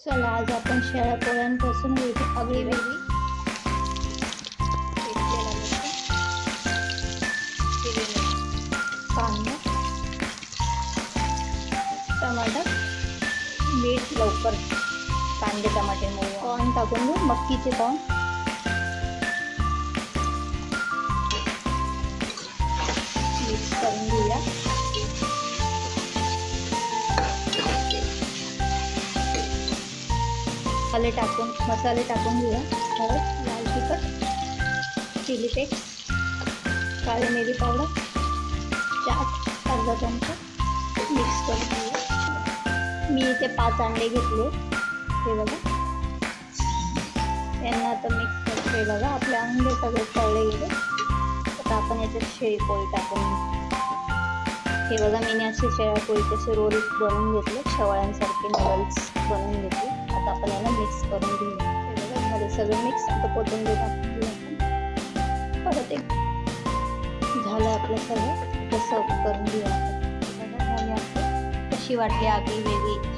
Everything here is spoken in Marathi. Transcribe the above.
चला आज आपण शेळ्या पोळ्यांपासून आगळी वेगळी कांदा, टमाटर, मीठ, लवकर कांदे टमाटे कॉर्न टाकून घेऊ, मक्कीचे कॉर्न मिक्स करून घेऊया. मसाले टाकून घेऊया. हळद, लाल तिखट, चिली फ्लेक्स, काळी मिरी पावडर, चाट अर्धा चमचा मिक्स करून घेऊया. मी इथे 5 अंडे घेतले, हे बघा. यांना आता मिक्स करते. बघा आपले अंडे सगळे तळले गेले. आता आपण याच्यात शेळी पोळी टाकून घेऊ. हे बघा मी असे शेळ्या पोळीचे असे रोल बनवून घेतले, शेवाळ्यांसारखे नूडल्स बनवून घेतले. आता आपण याला मिक्स करून घेऊ. हे बघा झाले सगळं मिक्स. आता कोथिंबीर टाकून परत एक झालं आपलं सगळं. आता सर्व करून घेऊ. बघा झाली आपली. कशी वाटली आगळी वेगळी